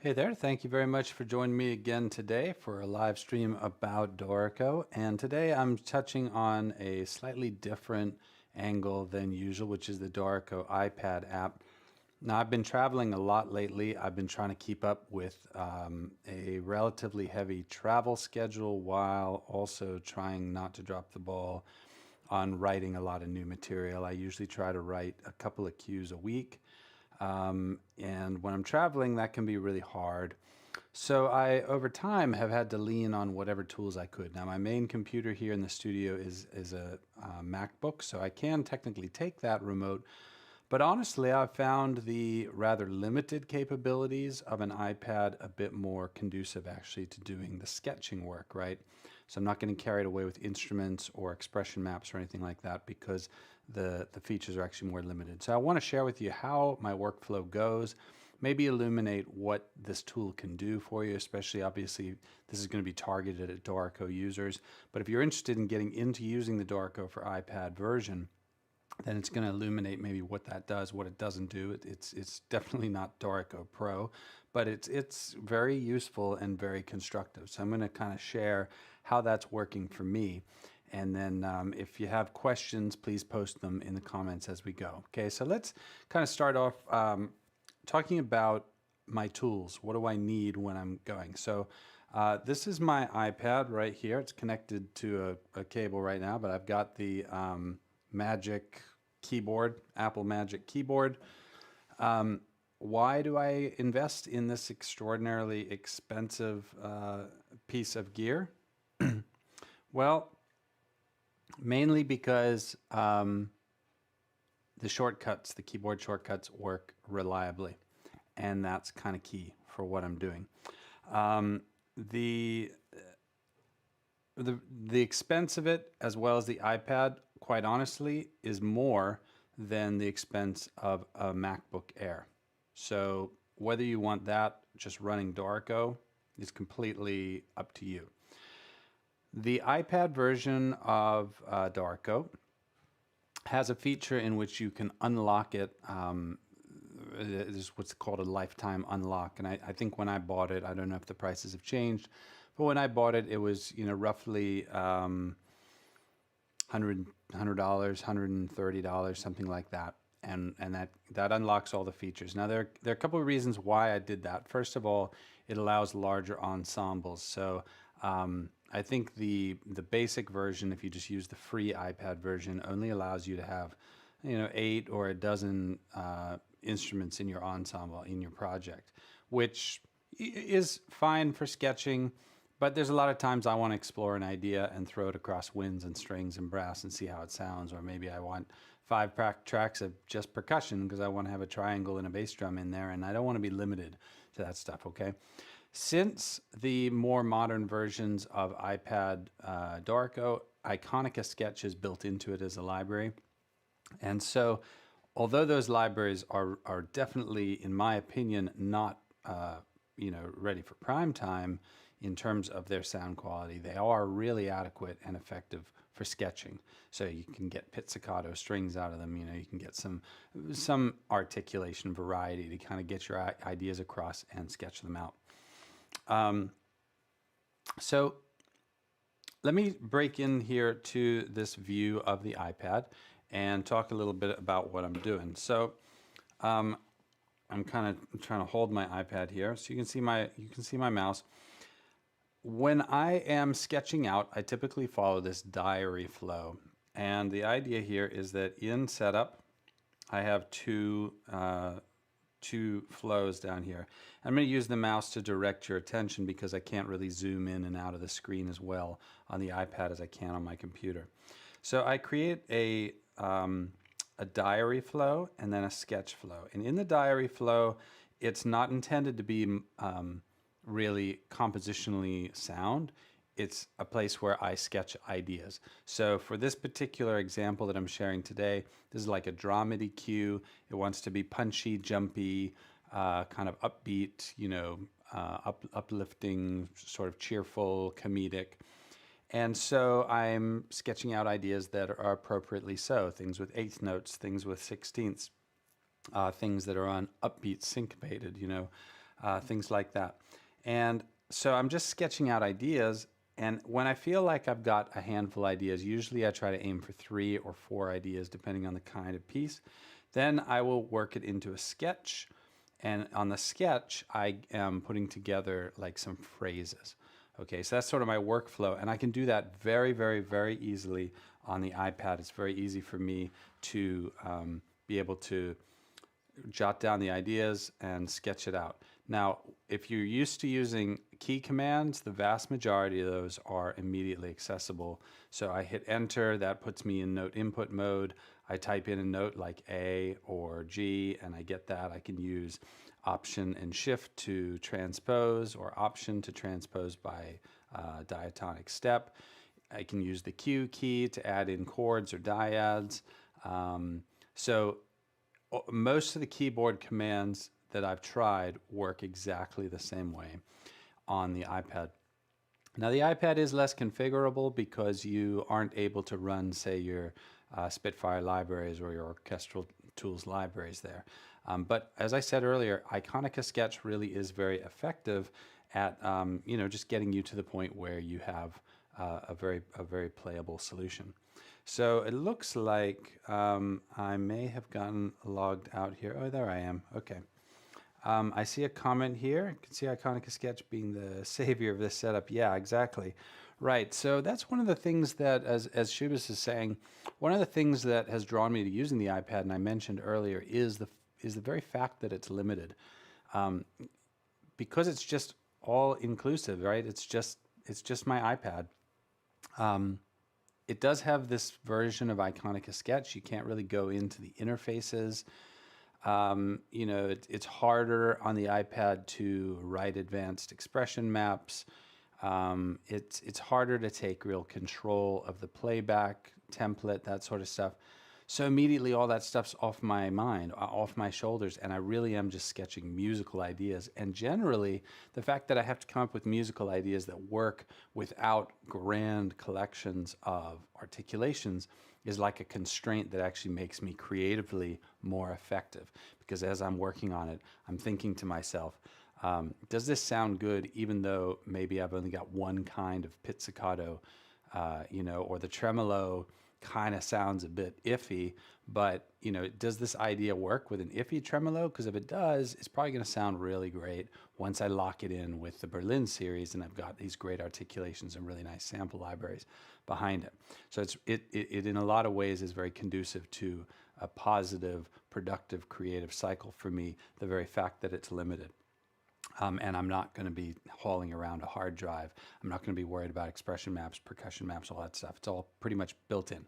Hey there, thank you very much for joining me again today for a live stream about Dorico. And today I'm touching on a slightly different angle than usual, which is the Dorico iPad app. Now, I've been traveling a lot lately. I've been trying to keep up with a relatively heavy travel schedule while also trying not to drop the ball on writing a lot of new material. I usually try to write a couple of cues a week. And when I'm traveling, that can be really hard. So I, over time, have had to lean on whatever tools I could. Now, my main computer here in the studio is a MacBook, so I can technically take that remote. But honestly, I've found the rather limited capabilities of an iPad a bit more conducive actually to doing the sketching work, right? So I'm not getting carried away with instruments or expression maps or anything like that because the features are actually more limited. So I want to share with you how my workflow goes, maybe illuminate what this tool can do for you, especially obviously this is going to be targeted at Dorico users. But if you're interested in getting into using the Dorico for iPad version, then it's going to illuminate maybe what that does, what it doesn't do. It's definitely not Dorico Pro, but it's very useful and very constructive. So I'm going to kind of share how that's working for me. And then if you have questions, please post them in the comments as we go. Okay, so let's kind of start off talking about my tools. What do I need when I'm going? So this is my iPad right here. It's connected to a cable right now, but I've got the Magic keyboard, Apple Magic keyboard. Why do I invest in this extraordinarily expensive piece of gear? Well, mainly because the shortcuts, the keyboard shortcuts work reliably, and that's kind of key for what I'm doing. Um, the the expense of it, as well as the iPad, quite honestly, is more than the expense of a MacBook Air. So whether you want that just running Dorico is completely up to you. The iPad version of Dorico has a feature in which you can unlock it. This is what's called a lifetime unlock. And I think when I bought it, I don't know if the prices have changed, but when I bought it, it was roughly $100, $130, something like that. And that unlocks all the features. Now there are a couple of reasons why I did that. First of all, it allows larger ensembles. So I think the basic version, if you just use the free iPad version, only allows you to have 8 or a dozen instruments in your ensemble, in your project, which is fine for sketching. But there's a lot of times I want to explore an idea and throw it across winds and strings and brass and see how it sounds. Or maybe I want 5 tracks of just percussion because I want to have a triangle and a bass drum in there, and I don't want to be limited to that stuff, okay? Since the more modern versions of iPad Dorico, Iconica Sketch is built into it as a library. And so, although those libraries are definitely, in my opinion, not ready for prime time in terms of their sound quality, they are really adequate and effective for sketching. So you can get pizzicato strings out of them. You can get some articulation variety to kind of get your ideas across and sketch them out. So let me break in here to this view of the iPad and talk a little bit about what I'm doing. So I'm kind of trying to hold my iPad here so you can see my mouse. When I am sketching out, I typically follow this diary flow. And the idea here is that in setup, I have two flows down here. I'm going to use the mouse to direct your attention because I can't really zoom in and out of the screen as well on the iPad as I can on my computer. So I create a diary flow and then a sketch flow. And in the diary flow, it's not intended to be really compositionally sound. It's a place where I sketch ideas. So for this particular example that I'm sharing today, this is like a dramedy cue. It wants to be punchy, jumpy, kind of upbeat, uplifting, sort of cheerful, comedic. And so I'm sketching out ideas that are appropriately so, things with eighth notes, things with sixteenths, things that are on upbeat, syncopated, things like that. And so I'm just sketching out ideas. And when I feel like I've got a handful of ideas, usually I try to aim for 3 or 4 ideas, depending on the kind of piece. Then I will work it into a sketch. And on the sketch, I am putting together like some phrases. Okay, so that's sort of my workflow. And I can do that very, very, very easily on the iPad. It's very easy for me to be able to jot down the ideas and sketch it out. Now, if you're used to using key commands, the vast majority of those are immediately accessible. So I hit enter, that puts me in note input mode. I type in a note like A or G and I get that. I can use Option and Shift to transpose, or Option to transpose by diatonic step. I can use the Q key to add in chords or dyads. So most of the keyboard commands that I've tried work exactly the same way on the iPad. Now the iPad is less configurable because you aren't able to run, say, your Spitfire libraries or your orchestral tools libraries there. But as I said earlier, Iconica Sketch really is very effective at just getting you to the point where you have a very playable solution. So it looks like I may have gotten logged out here. Oh, there I am. Okay. I see a comment here. You can see Iconica Sketch being the savior of this setup. Yeah, exactly. Right. So that's one of the things that, as Cubase is saying, one of the things that has drawn me to using the iPad, and I mentioned earlier, is the very fact that it's limited, because it's just all inclusive, right? It's just my iPad. It does have this version of Iconica Sketch. You can't really go into the interfaces. It's harder on the iPad to write advanced expression maps. It's harder to take real control of the playback template, that sort of stuff. So immediately all that stuff's off my mind, off my shoulders, and I really am just sketching musical ideas. And generally, the fact that I have to come up with musical ideas that work without grand collections of articulations is like a constraint that actually makes me creatively more effective. Because as I'm working on it, I'm thinking to myself, does this sound good even though maybe I've only got one kind of pizzicato, or the tremolo kind of sounds a bit iffy, but does this idea work with an iffy tremolo? Because if it does, it's probably going to sound really great once I lock it in with the Berlin series and I've got these great articulations and really nice sample libraries behind it. So it in a lot of ways is very conducive to a positive, productive, creative cycle for me, the very fact that it's limited. And I'm not going to be hauling around a hard drive. I'm not going to be worried about expression maps, percussion maps, all that stuff. It's all pretty much built in.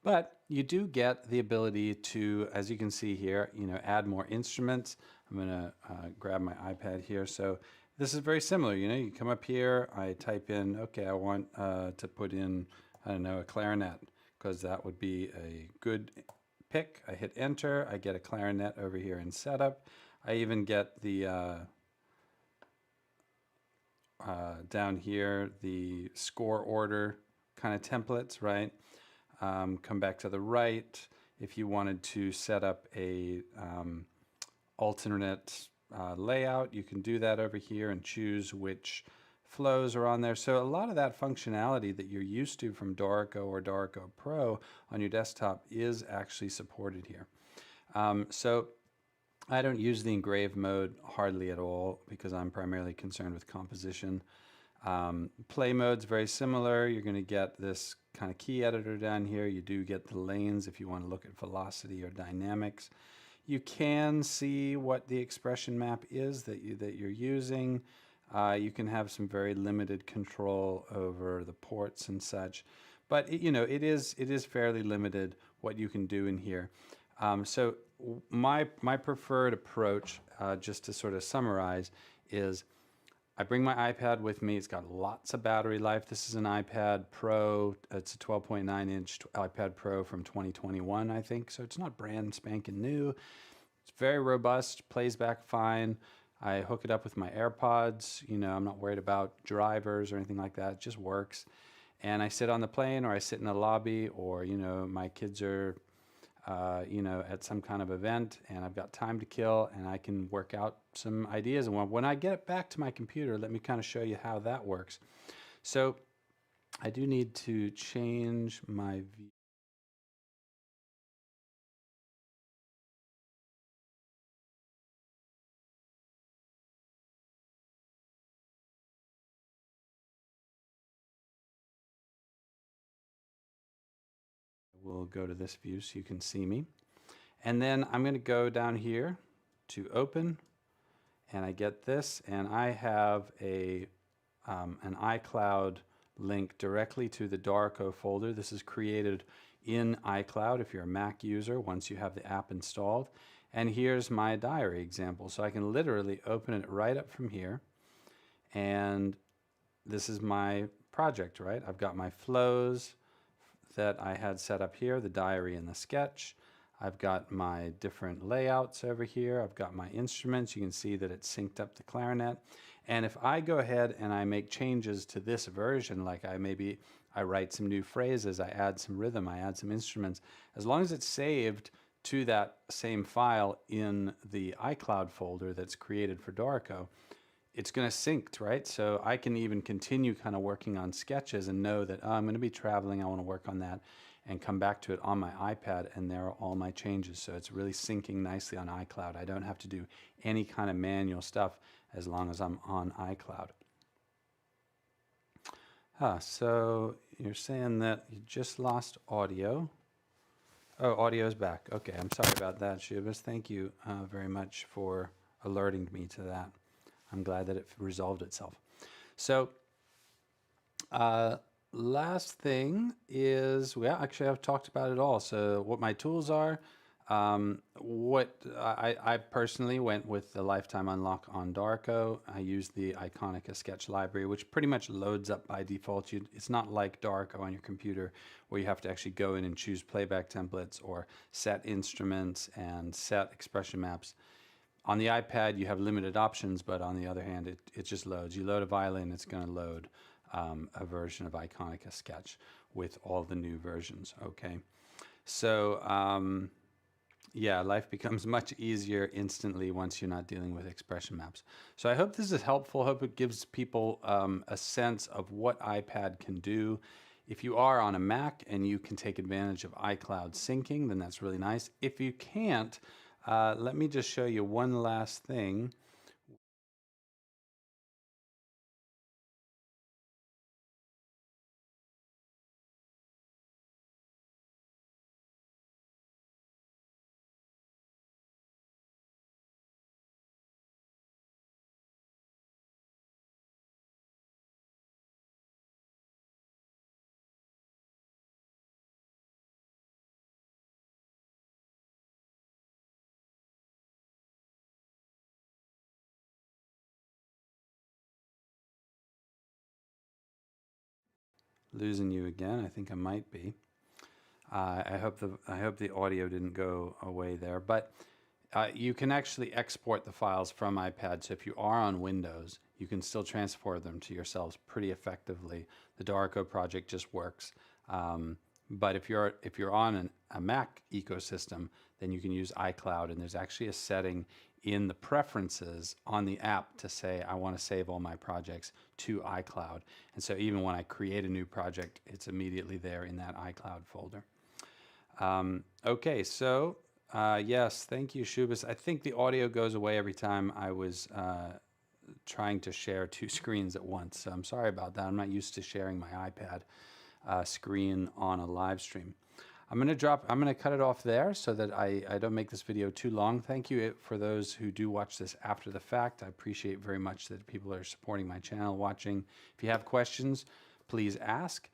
But you do get the ability to, as you can see here, add more instruments. I'm going to grab my iPad here. So this is very similar. You come up here, I type in, okay, I want to put in, I don't know, a clarinet, because that would be a good pick. I hit enter. I get a clarinet over here in setup. I even get the down here, the score order kind of templates, right? Come back to the right. If you wanted to set up a alternate layout, you can do that over here and choose which flows are on there. So a lot of that functionality that you're used to from Dorico or Dorico Pro on your desktop is actually supported here. So I don't use the engrave mode hardly at all because I'm primarily concerned with composition. Play mode's very similar. You're going to get this kind of key editor down here. You do get the lanes if you want to look at velocity or dynamics. You can see what the expression map is that you're using. You can have some very limited control over the ports and such, but it is fairly limited what you can do in here. So my preferred approach, just to sort of summarize, is I bring my iPad with me. It's got lots of battery life. This is an iPad Pro. It's a 12.9-inch iPad Pro from 2021, I think. So it's not brand spanking new. It's very robust, plays back fine. I hook it up with my AirPods. I'm not worried about drivers or anything like that. It just works. And I sit on the plane, or I sit in the lobby, or my kids are you know, at some kind of event and I've got time to kill and I can work out some ideas. And when I get it back to my computer, let me kind of show you how that works. So I do need to change my view. We'll go to this view so you can see me. And then I'm going to go down here to open, and I get this, and I have an iCloud link directly to the Dorico folder. This is created in iCloud if you're a Mac user once you have the app installed. And here's my diary example. So I can literally open it right up from here, and this is my project, right? I've got my flows that I had set up here, the diary and the sketch. I've got my different layouts over here. I've got my instruments. You can see that it's synced up to clarinet. And if I go ahead and I make changes to this version, like I write some new phrases, I add some rhythm, I add some instruments, as long as it's saved to that same file in the iCloud folder that's created for Dorico, it's going to sync, right? So I can even continue kind of working on sketches and know that, oh, I'm going to be traveling, I want to work on that, and come back to it on my iPad, and there are all my changes. So it's really syncing nicely on iCloud. I don't have to do any kind of manual stuff as long as I'm on iCloud. So you're saying that you just lost audio. Oh, audio is back. Okay, I'm sorry about that, Cubase. Thank you very much for alerting me to that. I'm glad that it resolved itself. So last thing is, well, actually I've talked about it all. So what my tools are, what I personally went with the Lifetime Unlock on Dorico. I used the Iconica sketch library, which pretty much loads up by default. It's not like Dorico on your computer where you have to actually go in and choose playback templates or set instruments and set expression maps. On the iPad, you have limited options, but on the other hand, it just loads. You load a violin, it's going to load a version of Iconica Sketch with all the new versions, okay? So, yeah, life becomes much easier instantly once you're not dealing with expression maps. So I hope this is helpful. I hope it gives people a sense of what iPad can do. If you are on a Mac and you can take advantage of iCloud syncing, then that's really nice. If you can't, let me just show you one last thing. Losing you again. I think I might be. I hope the audio didn't go away there, but you can actually export the files from iPad. So if you are on Windows, you can still transfer them to yourselves pretty effectively. The Dorico project just works. But if you're on a Mac ecosystem, then you can use iCloud, and there's actually a setting in the preferences on the app to say I want to save all my projects to iCloud. And so even when I create a new project, it's immediately there in that iCloud folder. Okay, so yes, thank you, Shubhas. I think the audio goes away every time I was trying to share two screens at once. So I'm sorry about that. I'm not used to sharing my iPad screen on a live stream. I'm going to cut it off there so that I don't make this video too long. Thank you for those who do watch this after the fact. I appreciate very much that people are supporting my channel, watching. If you have questions, please ask.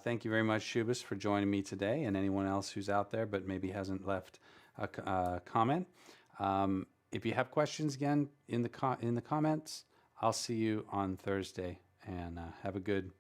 Thank you very much, Shubhas, for joining me today, and anyone else who's out there but maybe hasn't left a comment. If you have questions, again, in the comments, I'll see you on Thursday, and have a good